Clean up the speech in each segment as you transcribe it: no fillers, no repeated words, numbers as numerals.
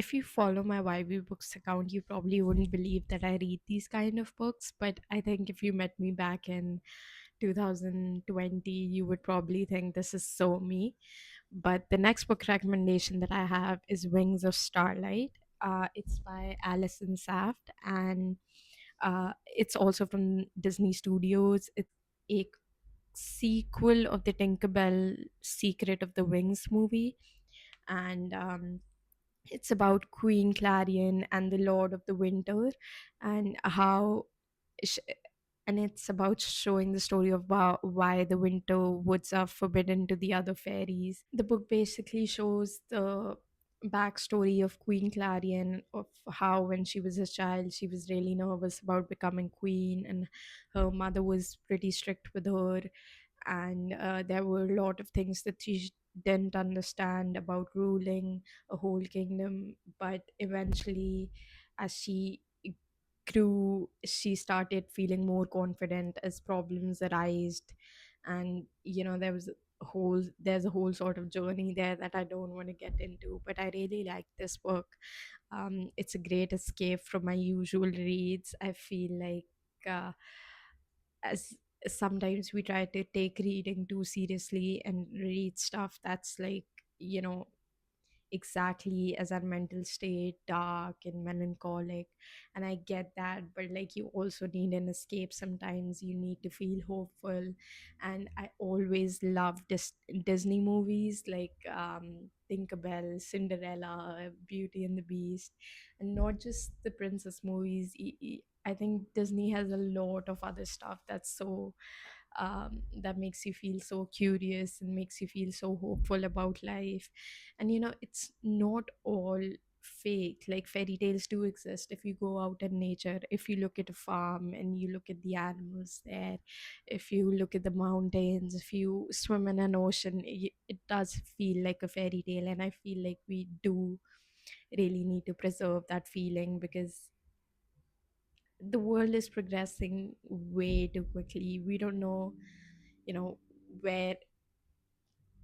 If you follow my YB Books account, you probably wouldn't believe that I read these kind of books. But I think if you met me back in 2020, you would probably think this is so me. But the next book recommendation that I have is Wings of Starlight. It's by Allison Saft, and it's also from Disney Studios. It's a sequel of the Tinkerbell Secret of the Wings movie, and it's about Queen Clarion and the Lord of the Winter, and how sh- and it's about showing the story of why the winter woods are forbidden to the other fairies. The book basically shows the backstory of Queen Clarion, of how when she was a child she was really nervous about becoming queen, and her mother was pretty strict with her, and there were a lot of things that she didn't understand about ruling a whole kingdom. But eventually, as she grew, she started feeling more confident as problems arised, and there's a whole sort of journey there that I don't want to get into. But I really like this book. It's a great escape from my usual reads. I feel like as sometimes we try to take reading too seriously and read stuff that's like, you know exactly as our mental state, dark and melancholic. And I get that, but like, you also need an escape. Sometimes you need to feel hopeful. And I always love Disney movies like Tinkerbell, Cinderella, Beauty and the Beast, and not just the princess movies. I think Disney has a lot of other stuff that's so that makes you feel so curious and makes you feel so hopeful about life. And it's not all fake. Like, fairy tales do exist. If you go out in nature, if you look at a farm and you look at the animals there, if you look at the mountains, if you swim in an ocean, it does feel like a fairy tale. And I feel like we do really need to preserve that feeling, because the world is progressing way too quickly. We don't know, you know where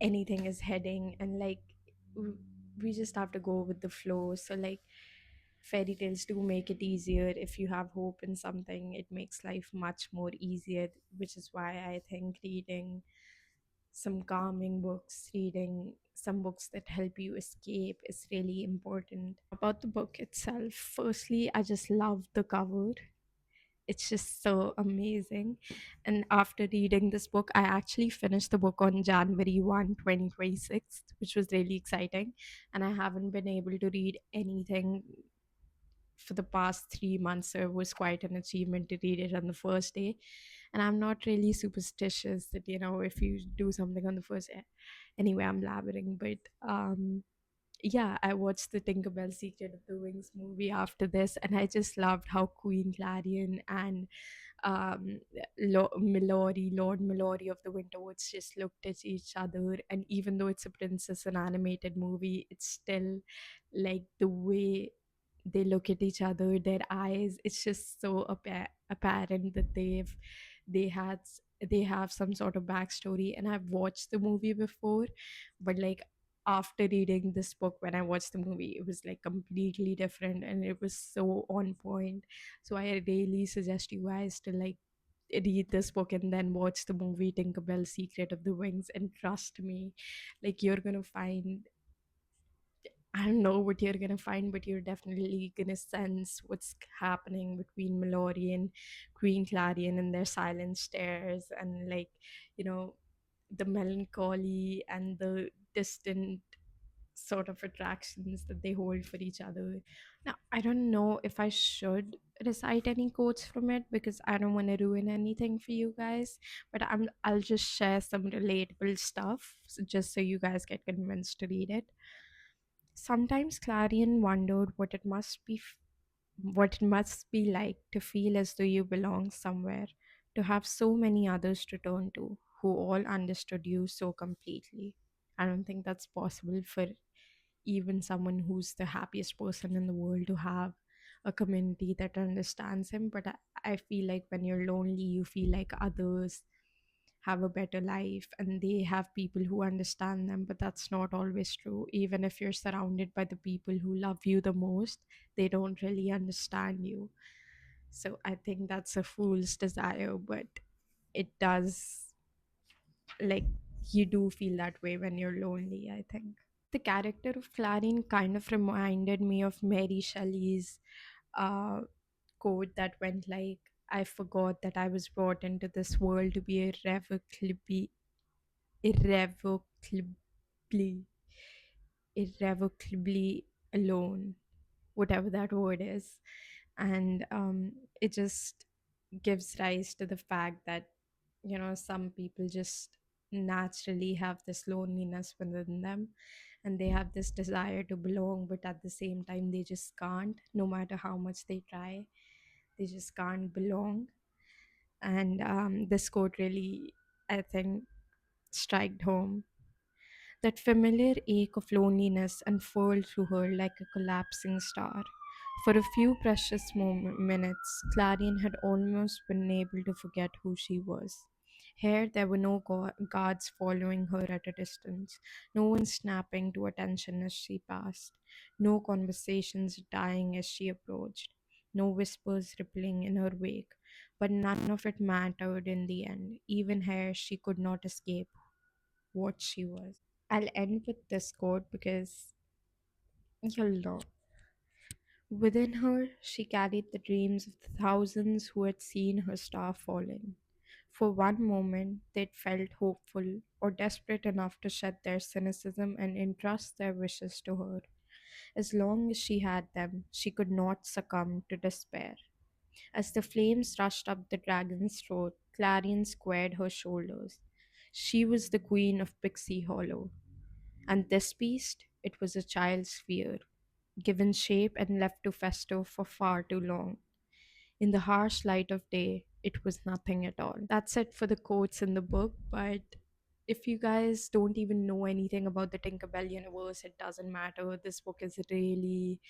anything is heading, and like, w- we just have to go with the flow. So like, fairy tales do make it easier. If you have hope in something, it makes life much more easier, which is why I think reading some calming books, reading some books that help you escape, is really important. About the book itself, firstly, I just love the cover. It's just so amazing. And after reading this book, I actually finished the book on January 1, 2026, which was really exciting. And I haven't been able to read anything for the past 3 months. So it was quite an achievement to read it on the first day. And I'm not really superstitious that, if you do something on the first day. Anyway, I'm blabbering. But yeah, I watched the Tinkerbell Secret of the Wings movie after this, and I just loved how Queen Clarion and Lord Mallory of the Winterwoods just looked at each other. And even though it's a princess and animated movie, it's still like the way they look at each other, their eyes, it's just so apparent that they had they have some sort of backstory. And I've watched the movie before, but like, after reading this book, when I watched the movie, it was like completely different, and it was so on point. So I really suggest you guys to like read this book and then watch the movie Tinkerbell Secret of the Wings, and trust me, like, you're gonna find, I don't know what you're gonna find, but you're definitely gonna sense what's happening between Mallory and Queen Clarion and their silent stares, and like, you know, the melancholy and the distant sort of attractions that they hold for each other. Now, I don't know if I should recite any quotes from it, because I don't want to ruin anything for you guys, but I'll just share some relatable stuff, just so you guys get convinced to read it. Sometimes Clarion wondered what it must be like to feel as though you belong somewhere, to have so many others to turn to who all understood you so completely. I don't think that's possible for even someone who's the happiest person in the world to have a community that understands him. But I feel like when you're lonely, you feel like others have a better life and they have people who understand them, but that's not always true. Even if you're surrounded by the people who love you the most, they don't really understand you. So I think that's a fool's desire, but it does, like, you do feel that way when you're lonely, I think. The character of Clarine kind of reminded me of Mary Shelley's uh, quote that went like, I forgot that I was brought into this world to be irrevocably, irrevocably alone, whatever that word is. And it just gives rise to the fact that, some people just naturally have this loneliness within them, and they have this desire to belong, but at the same time they just can't. No matter how much they try, they just can't belong. And this quote really, I think, struck home. That familiar ache of loneliness unfurled through her like a collapsing star. For a few precious minutes, Clarion had almost been able to forget who she was. Here, there were no guards following her at a distance, no one snapping to attention as she passed, no conversations dying as she approached, no whispers rippling in her wake. But none of it mattered in the end. Even here, she could not escape what she was. I'll end with this quote because you'll know. Within her, she carried the dreams of the thousands who had seen her star falling. For one moment, they'd felt hopeful or desperate enough to shed their cynicism and entrust their wishes to her. As long as she had them, she could not succumb to despair. As the flames rushed up the dragon's throat, Clarion squared her shoulders. She was the queen of Pixie Hollow. And this beast, it was a child's fear, given shape and left to fester for far too long. In the harsh light of day, it was nothing at all. That's it for the quotes in the book, but if you guys don't even know anything about the Tinkerbell universe, it doesn't matter. This book is really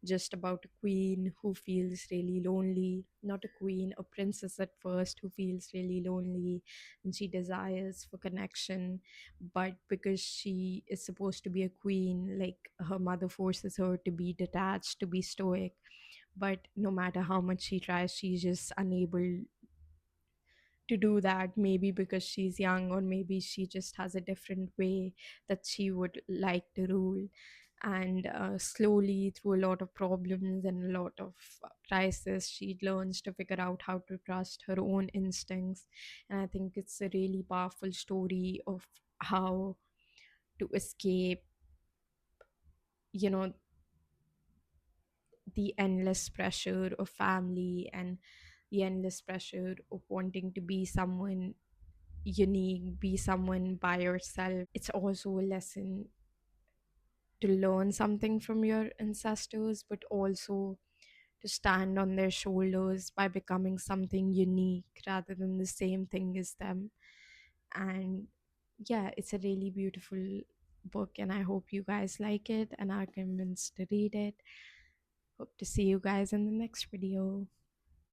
just about a queen who feels really lonely. Not a queen, a princess at first who feels really lonely and she desires for connection. But because she is supposed to be a queen, like her mother forces her to be detached, to be stoic. But no matter how much she tries, she's just unable to do that, maybe because she's young, or maybe she just has a different way that she would like to rule. And slowly, through a lot of problems and a lot of crisis, she learns to figure out how to trust her own instincts. And I think it's a really powerful story of how to escape, you know the endless pressure of family and the endless pressure of wanting to be someone unique, be someone by yourself. It's also a lesson to learn something from your ancestors, but also to stand on their shoulders by becoming something unique rather than the same thing as them. And yeah, it's a really beautiful book, and I hope you guys like it and are convinced to read it. Hope to see you guys in the next video.